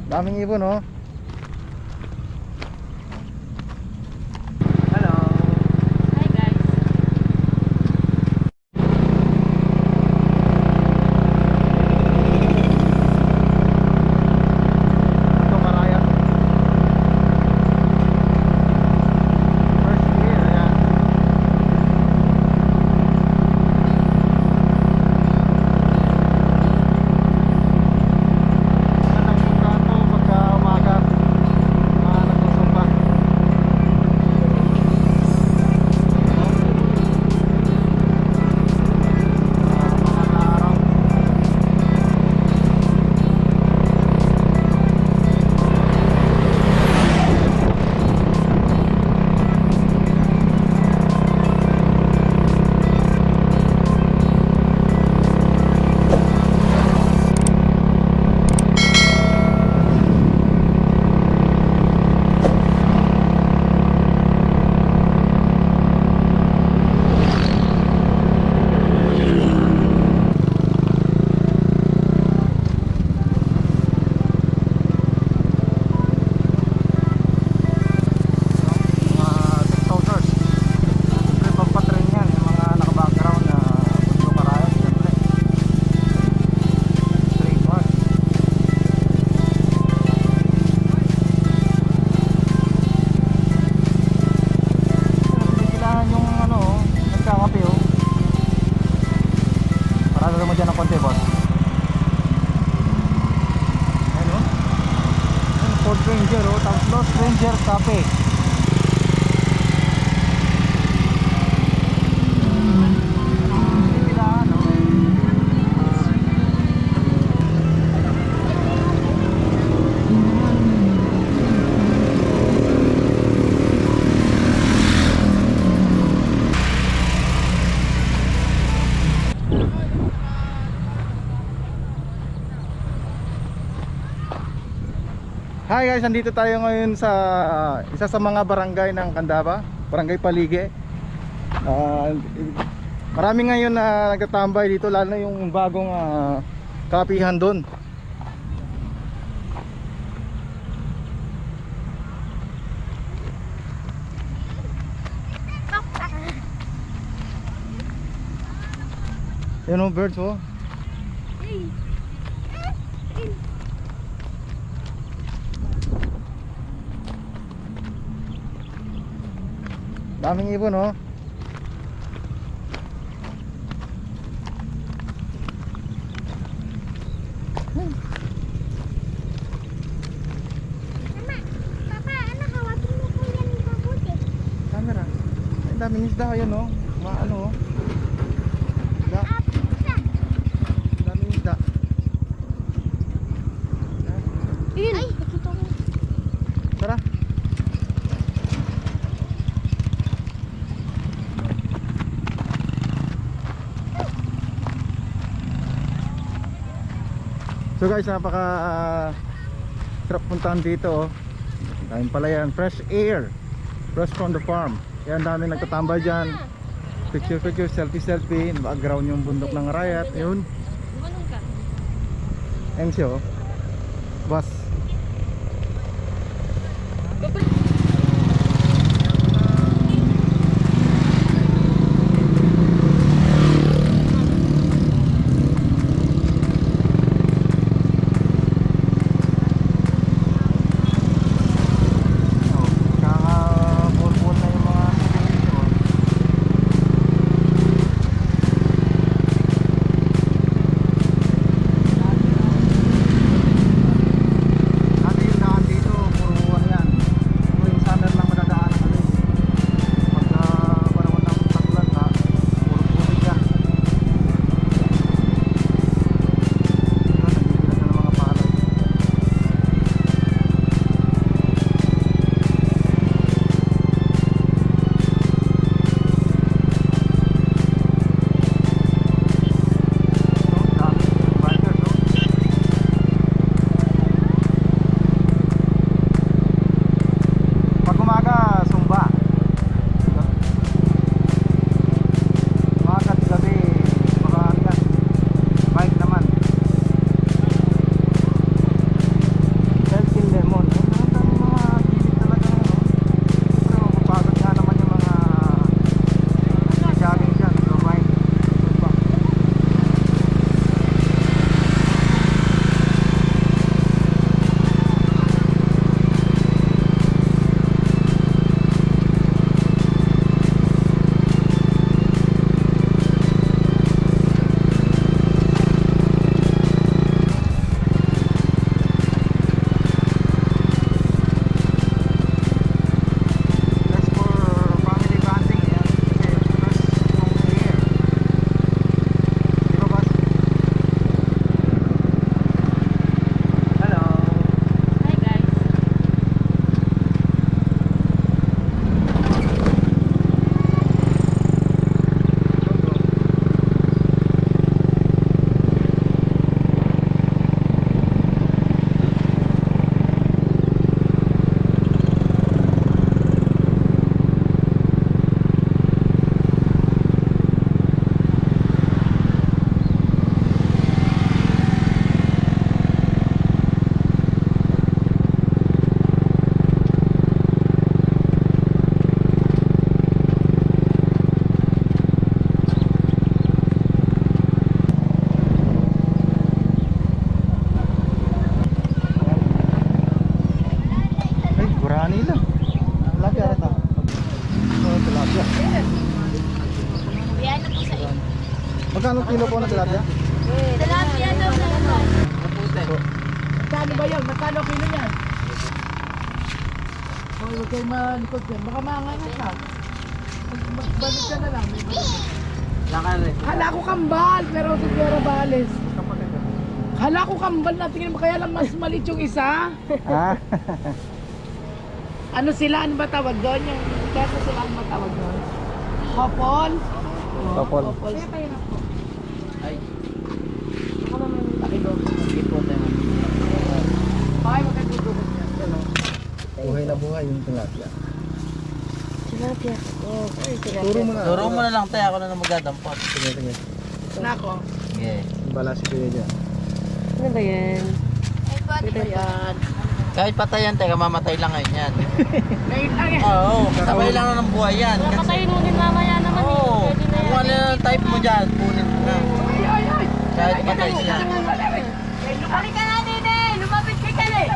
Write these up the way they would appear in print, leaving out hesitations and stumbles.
Daming ibon, oh. Hi guys. Ito Karaya. First year, ayan. Magandang punta to pagka umaga. Mga nagsusumba. Mga araw. Mga TikTokers. Siyempre pampatrain yan, yung mga naka-background na Bunso Karayat, siyempre. Trademark. Kailangan yung ano, nagkakape, oh. Parada naman dyan ng konti, boss. Ayan, oh. Ayan, Ford Ranger, oh. Tapos Lost Ranger Cafe. Kailangan, oh. Hi guys, nandito tayo ngayon sa isa sa mga barangay ng Candaba, Barangay Palige. Marami ngayon na nagtatambay dito, lalo na yung bagong kapihan doon. Yan o, birds, oh. Daming ibon, oh. Papa, ano hawakin mo po yan ng mabuti? Camera. Ay, daming isda, ayun, oh. Ano, oh. Isda. Daming isda. Ayun! Ay, nakita mo. Tara. So guys, napaka sarap puntahan dito, oh. Daming pala yan, fresh air, fresh from the farm. Yan, dami nagtatambay dyan. Picture, selfie. Background yung bundok ng Arayat. Yun, Gumanong ka. MC, oh. Bus. Kaka-pulpul na yung mga sigarilyo, oh. Dati yung daan dito, puro ano yan, kilo po ng tilapia? Tilapia daw na naman. Magkano ba yun? Magkano kilo yan? Hoy, huwag kayo malikot yan. Baka maangangat ka. Magbalik ka na lang. May balik. Hala ko kambal, pero siguro balis. Hala ko kambal na tingin mo kaya lang mas maliit yung isa. Ah. Ano sila? Ano ba tawag doon? Yung kesa sila ano ba tawag doon? Hopol? Hopol. Hopol. Ay, Ako naman yung laki doon. ipot tayo. Ay, magkagudukot yan. Ano? Buhay na buhay yung tilapia. Tilapia. Oh, ay, Turo mo na. Turo mo na lang tayo, ako na magadampot. Sige, sige. Nako. Sige. Bala si Kuya dyan. Ano ba yan? Ay, pwede. Ito yan. Kahit patayan tayo, mamatay lang ngayon yan. Ngayon lang yan. Oo, sabay lang na ng buhay yan. Wala pa tayo nunin mamaya naman eh. Oo, Pwede na kung yan. ano yung type mo dyan, punin mo na. Ay, ay, ay. Kahit patay siya. Halika na, Nene! Lumapit ka ka eh!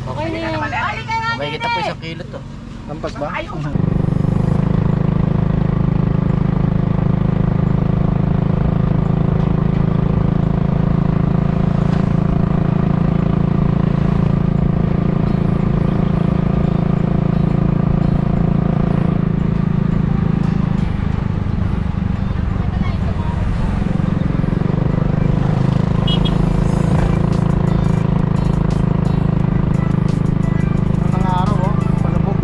Okay na yan. Halika na, May kita po isang kilo to. Lampas ba? Ang mga araw oh, palubog.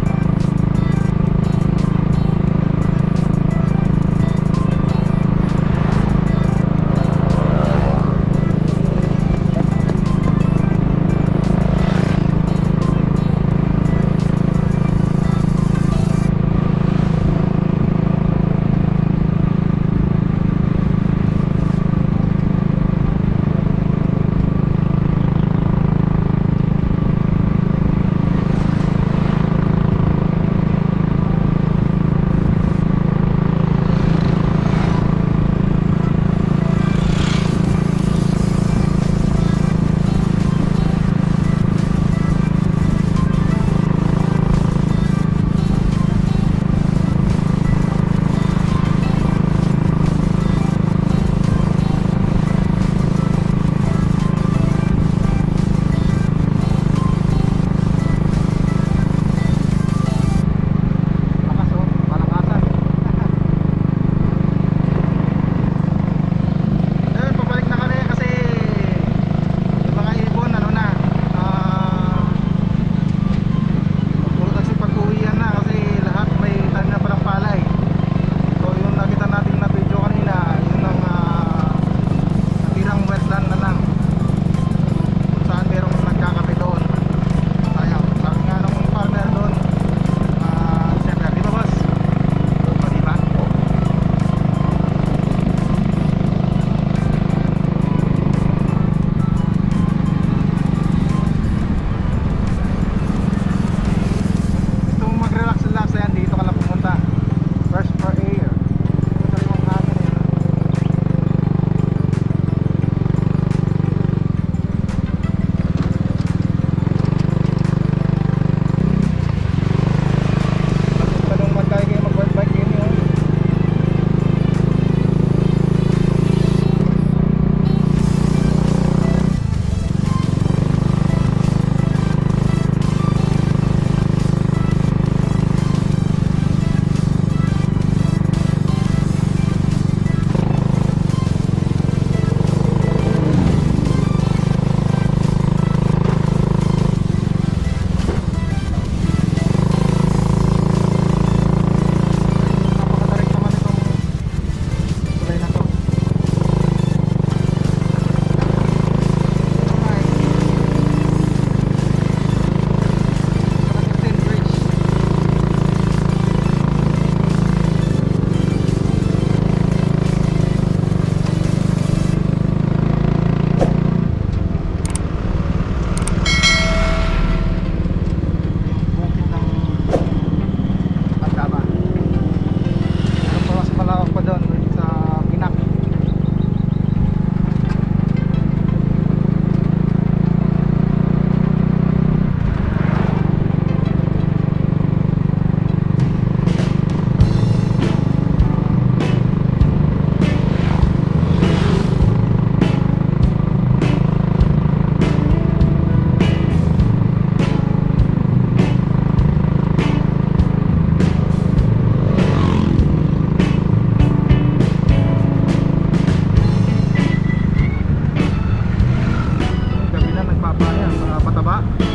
baba.